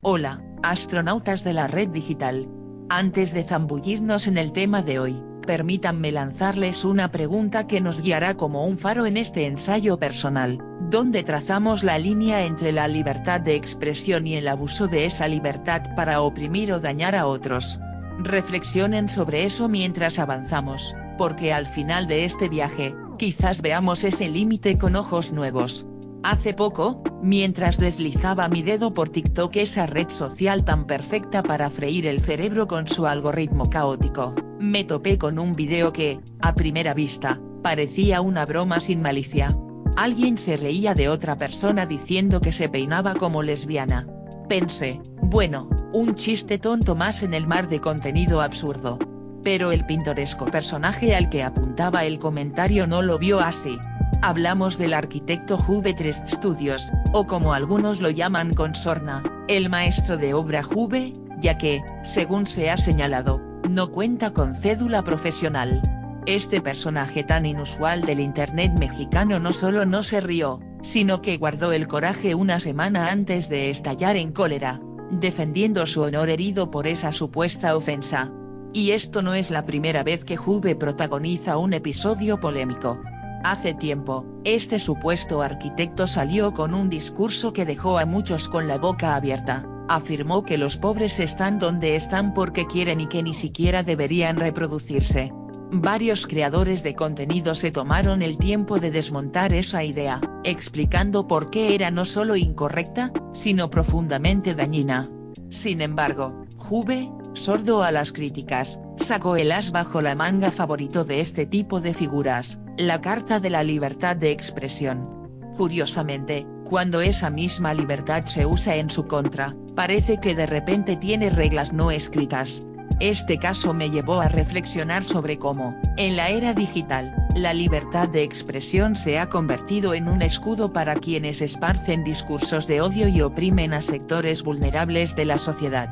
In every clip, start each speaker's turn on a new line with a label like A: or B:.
A: Hola, astronautas de la red digital. Antes de zambullirnos en el tema de hoy, permítanme lanzarles una pregunta que nos guiará como un faro en este ensayo personal, donde trazamos la línea entre la libertad de expresión y el abuso de esa libertad para oprimir o dañar a otros. Reflexionen sobre eso mientras avanzamos, porque al final de este viaje, quizás veamos ese límite con ojos nuevos. Hace poco, mientras deslizaba mi dedo por TikTok, esa red social tan perfecta para freír el cerebro con su algoritmo caótico, me topé con un video que, a primera vista, parecía una broma sin malicia. Alguien se reía de otra persona diciendo que se peinaba como lesbiana. Pensé, bueno, un chiste tonto más en el mar de contenido absurdo. Pero el pintoresco personaje al que apuntaba el comentario no lo vio así. Hablamos del arquitecto Juve Studios, o como algunos lo llaman con sorna, el maestro de obra Juve, ya que, según se ha señalado, no cuenta con cédula profesional. Este personaje tan inusual del internet mexicano no solo no se rió, sino que guardó el coraje una semana antes de estallar en cólera, defendiendo su honor herido por esa supuesta ofensa. Y esto no es la primera vez que Juve protagoniza un episodio polémico. Hace tiempo, este supuesto arquitecto salió con un discurso que dejó a muchos con la boca abierta. Afirmó que los pobres están donde están porque quieren y que ni siquiera deberían reproducirse. Varios creadores de contenido se tomaron el tiempo de desmontar esa idea, explicando por qué era no solo incorrecta, sino profundamente dañina. Sin embargo, Juve, sordo a las críticas, sacó el as bajo la manga favorito de este tipo de figuras, la Carta de la Libertad de Expresión. Curiosamente, cuando esa misma libertad se usa en su contra, parece que de repente tiene reglas no escritas. Este caso me llevó a reflexionar sobre cómo, en la era digital, la libertad de expresión se ha convertido en un escudo para quienes esparcen discursos de odio y oprimen a sectores vulnerables de la sociedad.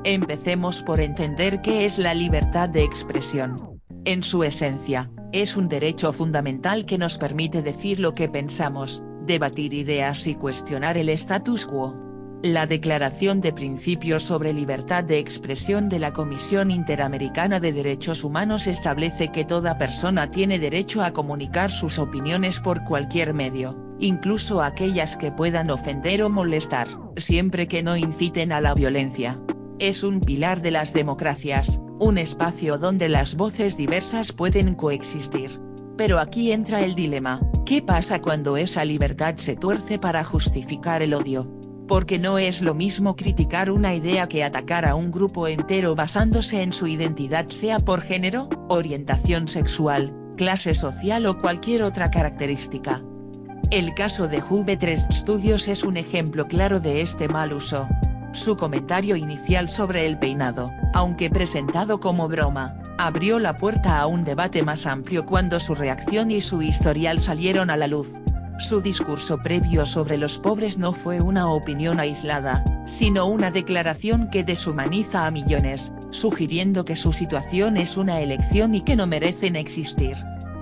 A: Empecemos por entender qué es la libertad de expresión. En su esencia, es un derecho fundamental que nos permite decir lo que pensamos, debatir ideas y cuestionar el status quo. La Declaración de Principios sobre Libertad de Expresión de la Comisión Interamericana de Derechos Humanos establece que toda persona tiene derecho a comunicar sus opiniones por cualquier medio, incluso aquellas que puedan ofender o molestar, siempre que no inciten a la violencia. Es un pilar de las democracias, un espacio donde las voces diversas pueden coexistir. Pero aquí entra el dilema, ¿qué pasa cuando esa libertad se tuerce para justificar el odio? Porque no es lo mismo criticar una idea que atacar a un grupo entero basándose en su identidad, sea por género, orientación sexual, clase social o cualquier otra característica. El caso de Juve Studios es un ejemplo claro de este mal uso. Su comentario inicial sobre el peinado, aunque presentado como broma, abrió la puerta a un debate más amplio cuando su reacción y su historial salieron a la luz. Su discurso previo sobre los pobres no fue una opinión aislada, sino una declaración que deshumaniza a millones, sugiriendo que su situación es una elección y que no merecen existir.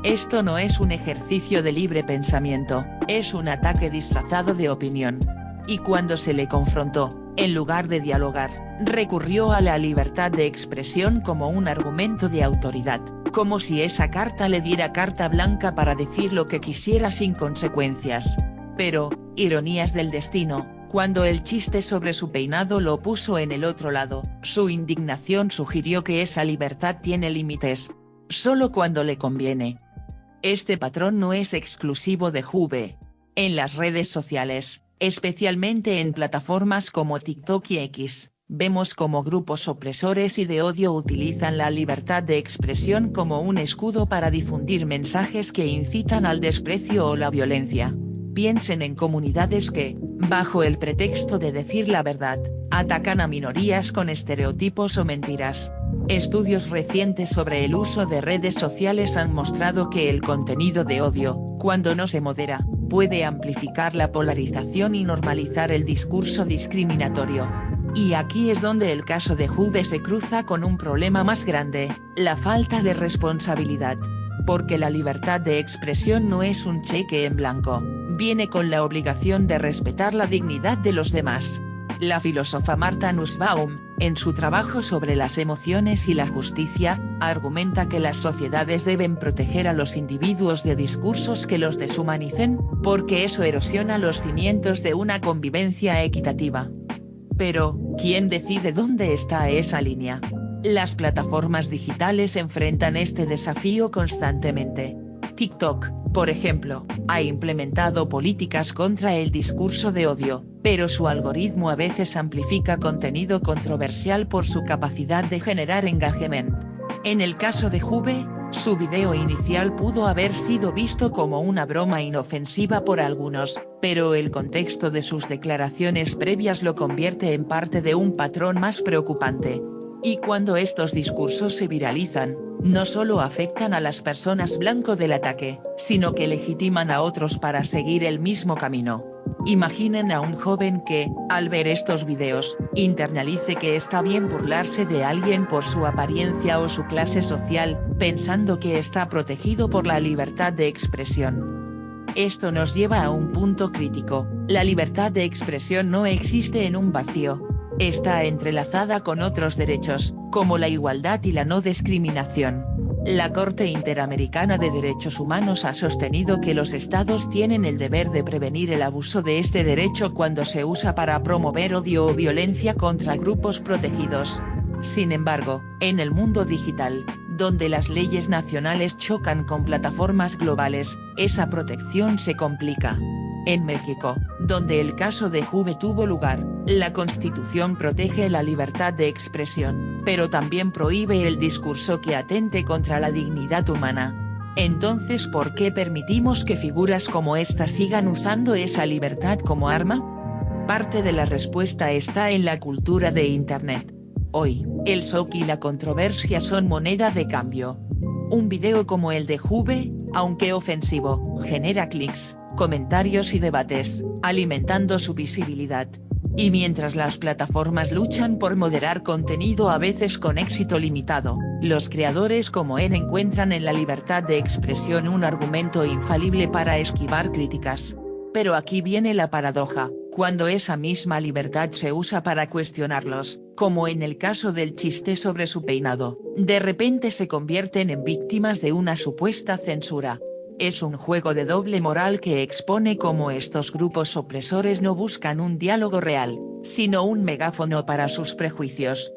A: Esto no es un ejercicio de libre pensamiento, es un ataque disfrazado de opinión. Y cuando se le confrontó, en lugar de dialogar, recurrió a la libertad de expresión como un argumento de autoridad, como si esa carta le diera carta blanca para decir lo que quisiera sin consecuencias. Pero, ironías del destino, cuando el chiste sobre su peinado lo puso en el otro lado, su indignación sugirió que esa libertad tiene límites. Solo cuando le conviene. Este patrón no es exclusivo de Juve. En las redes sociales, especialmente en plataformas como TikTok y X, vemos cómo grupos opresores y de odio utilizan la libertad de expresión como un escudo para difundir mensajes que incitan al desprecio o la violencia. Piensen en comunidades que, bajo el pretexto de decir la verdad, atacan a minorías con estereotipos o mentiras. Estudios recientes sobre el uso de redes sociales han mostrado que el contenido de odio, cuando no se modera, puede amplificar la polarización y normalizar el discurso discriminatorio. Y aquí es donde el caso de Juve se cruza con un problema más grande, la falta de responsabilidad. Porque la libertad de expresión no es un cheque en blanco, viene con la obligación de respetar la dignidad de los demás. La filósofa Martha Nussbaum, en su trabajo sobre las emociones y la justicia, argumenta que las sociedades deben proteger a los individuos de discursos que los deshumanicen, porque eso erosiona los cimientos de una convivencia equitativa. Pero, ¿quién decide dónde está esa línea? Las plataformas digitales enfrentan este desafío constantemente. TikTok, por ejemplo, ha implementado políticas contra el discurso de odio, pero su algoritmo a veces amplifica contenido controversial por su capacidad de generar engagement. En el caso de Juve, su video inicial pudo haber sido visto como una broma inofensiva por algunos, pero el contexto de sus declaraciones previas lo convierte en parte de un patrón más preocupante. Y cuando estos discursos se viralizan, no solo afectan a las personas blanco del ataque, sino que legitiman a otros para seguir el mismo camino. Imaginen a un joven que, al ver estos videos, internalice que está bien burlarse de alguien por su apariencia o su clase social, pensando que está protegido por la libertad de expresión. Esto nos lleva a un punto crítico: la libertad de expresión no existe en un vacío. Está entrelazada con otros derechos, como la igualdad y la no discriminación. La Corte Interamericana de Derechos Humanos ha sostenido que los estados tienen el deber de prevenir el abuso de este derecho cuando se usa para promover odio o violencia contra grupos protegidos. Sin embargo, en el mundo digital, donde las leyes nacionales chocan con plataformas globales, esa protección se complica. En México, donde el caso de Juve tuvo lugar, la Constitución protege la libertad de expresión, pero también prohíbe el discurso que atente contra la dignidad humana. Entonces, ¿por qué permitimos que figuras como esta sigan usando esa libertad como arma? Parte de la respuesta está en la cultura de Internet. Hoy, el shock y la controversia son moneda de cambio. Un video como el de Juve, aunque ofensivo, genera clics, comentarios y debates, alimentando su visibilidad. Y mientras las plataformas luchan por moderar contenido a veces con éxito limitado, los creadores como él encuentran en la libertad de expresión un argumento infalible para esquivar críticas. Pero aquí viene la paradoja: cuando esa misma libertad se usa para cuestionarlos, como en el caso del chiste sobre su peinado, de repente se convierten en víctimas de una supuesta censura. Es un juego de doble moral que expone cómo estos grupos opresores no buscan un diálogo real, sino un megáfono para sus prejuicios.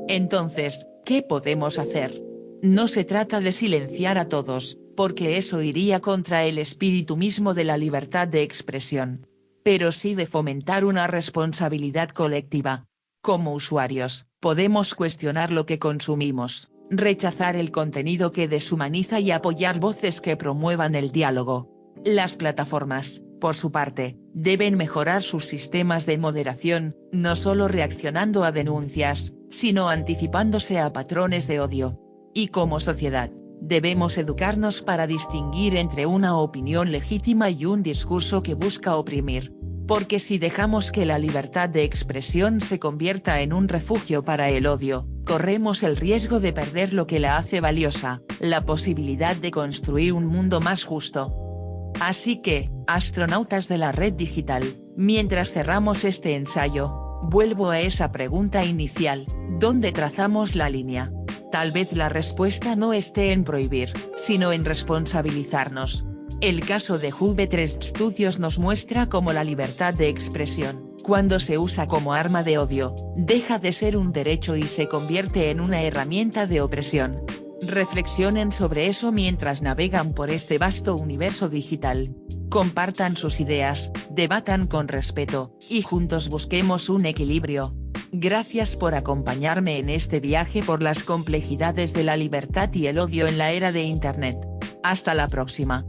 A: Entonces, ¿qué podemos hacer? No se trata de silenciar a todos, porque eso iría contra el espíritu mismo de la libertad de expresión. Pero sí de fomentar una responsabilidad colectiva. Como usuarios, podemos cuestionar lo que consumimos, rechazar el contenido que deshumaniza y apoyar voces que promuevan el diálogo. Las plataformas, por su parte, deben mejorar sus sistemas de moderación, no solo reaccionando a denuncias, sino anticipándose a patrones de odio. Y como sociedad, debemos educarnos para distinguir entre una opinión legítima y un discurso que busca oprimir. Porque si dejamos que la libertad de expresión se convierta en un refugio para el odio, corremos el riesgo de perder lo que la hace valiosa, la posibilidad de construir un mundo más justo. Así que, astronautas de la red digital, mientras cerramos este ensayo, vuelvo a esa pregunta inicial: ¿dónde trazamos la línea? Tal vez la respuesta no esté en prohibir, sino en responsabilizarnos. El caso de Juve 3 Studios nos muestra cómo la libertad de expresión, cuando se usa como arma de odio, deja de ser un derecho y se convierte en una herramienta de opresión. Reflexionen sobre eso mientras navegan por este vasto universo digital. Compartan sus ideas, debatan con respeto, y juntos busquemos un equilibrio. Gracias por acompañarme en este viaje por las complejidades de la libertad y el odio en la era de Internet. Hasta la próxima.